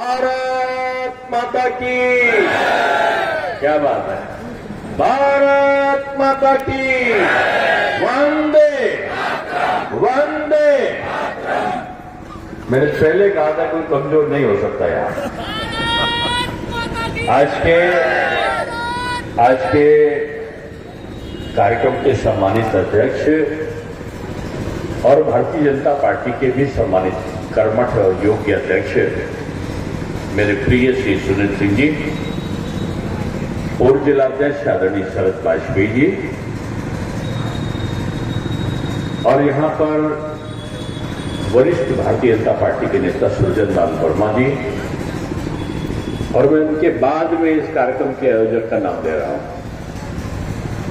भारत माता की क्या बात है। भारत माता की वंदे वंदे। मैंने पहले कहा था कोई कमजोर नहीं हो सकता यार। आज के कार्यक्रम के सम्मानित अध्यक्ष और भारतीय जनता पार्टी के भी सम्मानित कर्मठ और योग्य अध्यक्ष मेरे प्रिय श्री सुनील सिंह जी, पूर्व जिलाध्यक्ष आदरणीय शरद वाजपेयी जी, और यहां पर वरिष्ठ भारतीय जनता पार्टी के नेता सुरजन लाल वर्मा जी, और मैं उनके बाद में इस कार्यक्रम के आयोजक का नाम दे रहा हूं।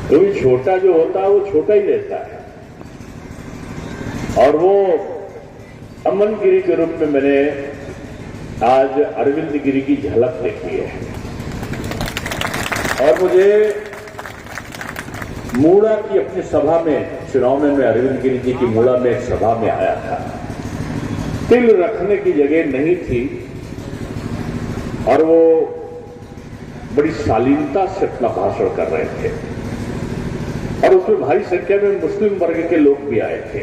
क्योंकि छोटा जो होता है वो छोटा ही रहता है, और वो अमन गिरी के रूप में मैंने आज अरविंद गिरी की झलक देखी है। और मुझे मूड़ा की अपनी सभा में, चुनाव में मैं अरविंद गिरी जी की मूड़ा में एक सभा में आया था। तिल रखने की जगह नहीं थी और वो बड़ी शालीनता से अपना भाषण कर रहे थे, और उसमें भारी संख्या में मुस्लिम वर्ग के लोग भी आए थे।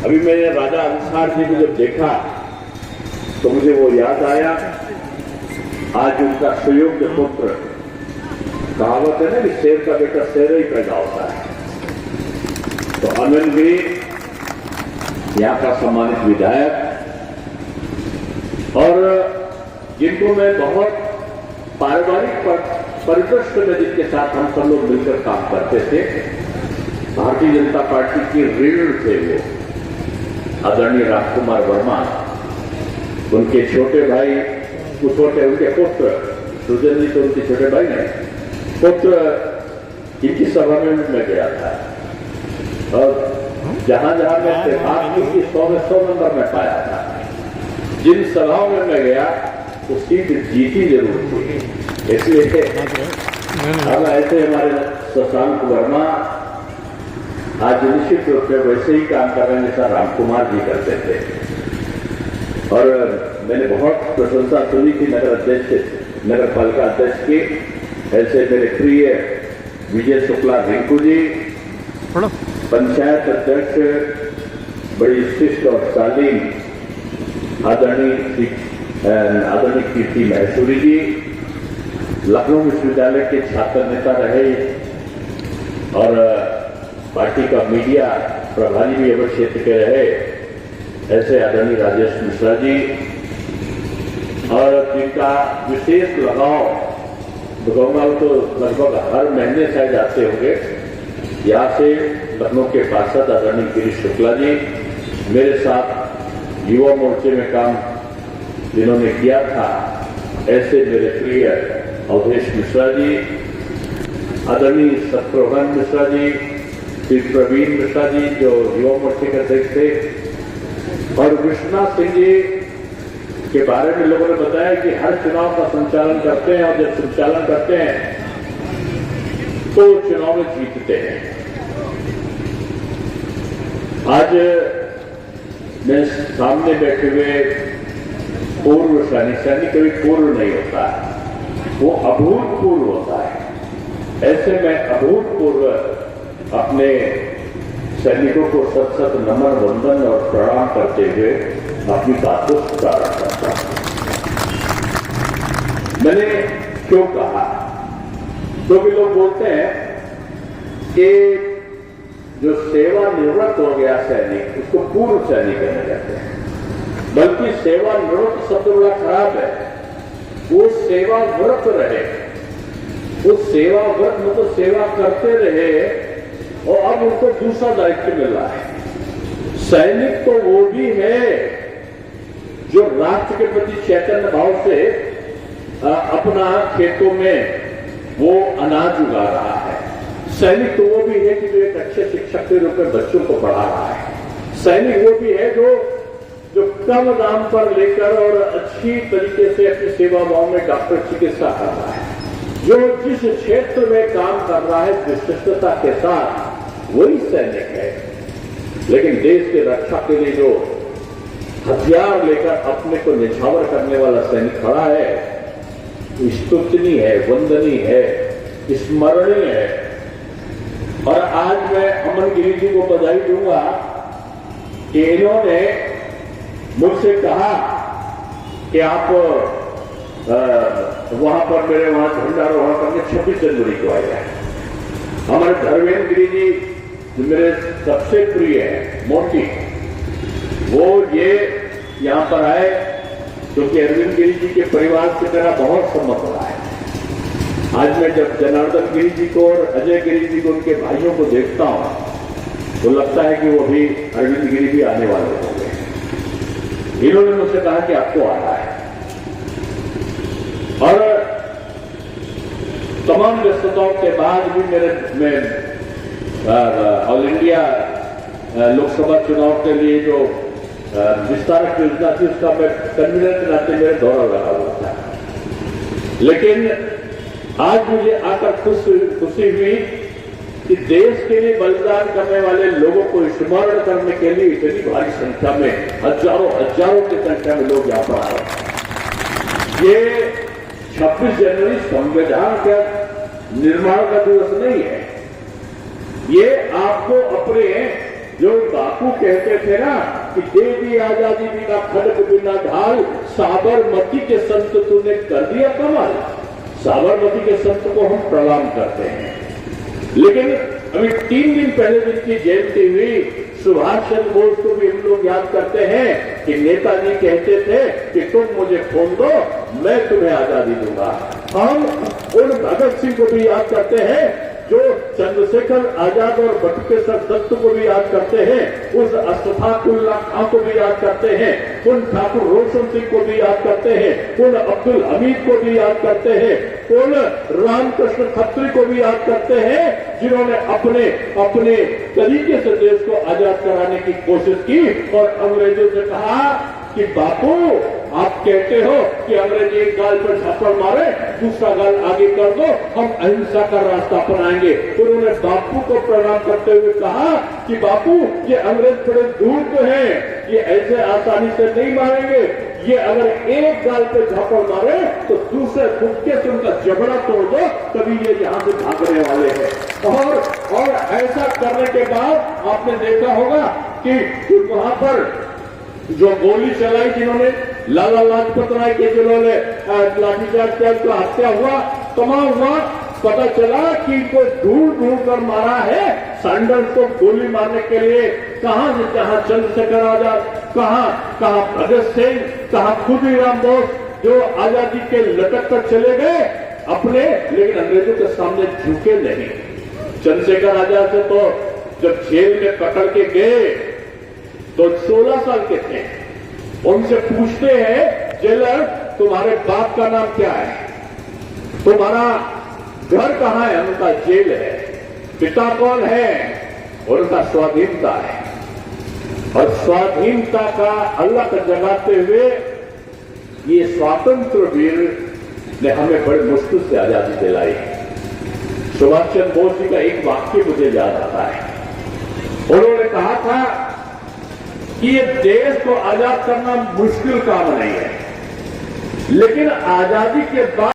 अभी मैंने राजा अंसार जी को जब देखा तो मुझे वो याद आया, आज उनका सुयोग्य पुत्र, कहावत है ना कि शेर का बेटा शेर ही पैदा होता है, तो अमन गिरी यहाँ का सम्मानित विधायक, और जिनको मैं बहुत पारिवारिक परिदृश्य में जिनके साथ हम सब लोग मिलकर काम करते थे, भारतीय जनता पार्टी की रीढ़ थे वो आदरणीय रामकुमार वर्मा, उनके छोटे भाई, उनके पुत्र सुजन जी, तो उनके छोटे भाई नहीं, पुत्र, इनकी सभा में मैं गया था, और जहां जहां मैं त्रिभाग की 100 में 100 नंबर में पाया था। जिन सभाओं में मैं गया तो सीट जीती जरूर थी। इसलिए अब ऐसे हमारे शशांक वर्मा आज निश्चित रूप से वैसे ही काम कर रहे हैं जैसा रामकुमार जी करते थे। और मैंने बहुत प्रशंसा सुनी थी नगर पालिका अध्यक्ष की, ऐसे मेरे प्रिय विजय शुक्ला रिंकू जी, पंचायत अध्यक्ष बड़ी शिष्ट और शालीन आदरणीय कीर्ति महसूरी जी, लखनऊ विश्वविद्यालय के छात्र नेता रहे और पार्टी का मीडिया प्रभारी भी अवर क्षेत्र के रहे, ऐसे आदरणीय राजेश मिश्रा जी, और जिनका विशेष लगाव बताऊंगा तो लगभग हर महीने शायद आते होंगे यहाँ से लखनऊ के पार्षद आदरणीय गिरीश शुक्ला जी, मेरे साथ युवा मोर्चे में काम जिन्होंने किया था, ऐसे मेरे प्रिय अवधेश मिश्रा जी, आदरणीय शत्रुघ्न मिश्रा जी, श्री प्रवीण मिश्रा जी जो युवा मोर्चे के अध्यक्ष थे, और विश्वनाथ सिंह जी के बारे में लोगों ने बताया कि हर चुनाव का संचालन करते हैं, और जब संचालन करते हैं तो चुनाव में जीतते हैं। आज मेरे सामने बैठे हुए पूर्व सैनिक कभी पूर्व नहीं होता है, वो अभूतपूर्व होता है। ऐसे में अभूतपूर्व अपने सैनिकों को सत सत नमन वंदन और प्रणाम करते हुए अपनी बात को सुधारा करता हूं। मैंने क्यों कहा, क्योंकि लोग बोलते हैं कि जो सेवानिवृत्त हो गया सैनिक उसको पूर्व सैनिक कहने जाते हैं, बल्कि सेवानिवृत्त शब्द बड़ा खराब है। वो सेवाव्रत रहे, वो सेवाव्रत मतलब सेवा करते रहे, और अब उनको दूसरा दायित्व मिल रहा है। सैनिक तो वो भी है जो राष्ट्र के प्रति चैतन्य भाव से अपना खेतों में वो अनाज उगा रहा है। सैनिक तो वो भी है कि जो एक अच्छे शिक्षक के रूप में बच्चों को पढ़ा रहा है। सैनिक वो भी है जो कम दाम पर लेकर और अच्छी तरीके से अपनी सेवा भाव में डॉक्टर चिकित्सा कर रहा है। जो जिस क्षेत्र में काम कर रहा है विशिष्टता के साथ, वही सैनिक है। लेकिन देश के रक्षा के लिए जो हथियार लेकर अपने को निछावर करने वाला सैनिक खड़ा है, स्तुतनीय है, वंदनीय है, स्मरणीय है। और आज मैं अमन गिरी जी को बधाई दूंगा कि इन्होंने मुझसे कहा कि आप वहां पर मेरे वहां झंडारोहण करने 26 जनवरी को आए हैं। हमारे धर्मेंद्र गिरी जी जो मेरे सबसे प्रिय हैं, मोटी, वो ये यहां पर आए क्योंकि अरविंद गिरी जी के परिवार से मेरा बहुत संबंध रहा है। आज मैं जब जनार्दन गिरी जी को और अजय गिरी जी को, उनके भाइयों को देखता हूं तो लगता है कि वो भी अरविंद गिरी भी आने वाले होंगे। इन्होंने मुझसे कहा कि आपको आना है और तमाम व्यस्तताओं के बाद भी मैं ऑल इंडिया लोकसभा चुनाव के लिए जो विस्तारक योजना थी उसका मैं कन्वीनर के नाते मेरे दौरा लगा हुआ था। लेकिन आज मुझे आकर खुशी हुई कि देश के लिए बलिदान करने वाले लोगों को स्मरण करने के लिए इतनी भारी संख्या में, हजारों की संख्या में लोग यहां पर आए। ये 26 जनवरी संविधान का निर्माण का दिवस नहीं है, ये आपको अपने जो बापू कहते थे ना कि दे दी आजादी बिना खड़ग बिना ढाल, साबरमती के संत तूने कर दिया कमाल। साबरमती के संत को हम प्रणाम करते हैं, लेकिन अभी 3 दिन पहले जिनकी जयंती हुई, सुभाष चंद्र बोस को भी हम लोग याद करते हैं कि नेताजी कहते थे कि तुम मुझे खून दो, मैं तुम्हें आजादी दूंगा। हम उन भगत सिंह को भी याद करते हैं जो चंद्रशेखर आजाद और बटुकेश्वर दत्त को भी याद करते हैं, उस अशफाकुल्लाह खां को भी याद करते हैं, उन ठाकुर रोशन सिंह को भी याद करते हैं, उन अब्दुल हमीद को भी याद करते हैं, उन रामकृष्ण खत्री को भी याद करते हैं जिन्होंने अपने अपने तरीके से देश को आजाद कराने की कोशिश की और अंग्रेजों से कहा कि बापू आप कहते हो कि अंग्रेज एक गाल पर छापड़ मारे, दूसरा गाल आगे कर दो, हम अहिंसा का रास्ता अपनाएंगे। उन्होंने बापू को प्रणाम करते हुए कहा कि बापू ये अंग्रेज बड़े दूर तो हैं, ये ऐसे आसानी से नहीं मारेंगे, ये अगर एक गाल पे झापड़ मारे तो दूसरे फुटके से उनका जबड़ा तोड़ दो, तभी ये यहां से भागने वाले हैं। और ऐसा करने के बाद आपने देखा होगा कि वहां पर जो गोली चलाई जिन्होंने, लाला लाजपत राय के जिन्होंने लाठीचार्ज किया, उनका हत्या हुआ, तमाम हुआ, पता चला कि इनको ढूंढ कर मारा है सैंडल्स को गोली मारने के लिए। कहां से कहां चंद्रशेखर आजाद, कहां भगत सिंह, कहां खुदीराम बोस, जो आजादी के लटक कर चले गए अपने, लेकिन अंग्रेजों के सामने झुके नहीं। चंद्रशेखर आजाद से तो जब जेल में पकड़ के गए तो 16 साल के थे। उनसे पूछते हैं जेलर, तुम्हारे बाप का नाम क्या है, तुम्हारा घर कहां है, उनका जेल है, पिता कौन है, उनका स्वाधीनता है। और स्वाधीनता का अलग जगाते हुए ये स्वतंत्र वीर ने हमें बड़ी मुश्किल से आजादी दिलाई। सुभाष चंद्र बोस जी का एक वाक्य मुझे याद आता है। उन्होंने कहा था कि ये देश को आजाद करना मुश्किल काम नहीं है, लेकिन आजादी के बाद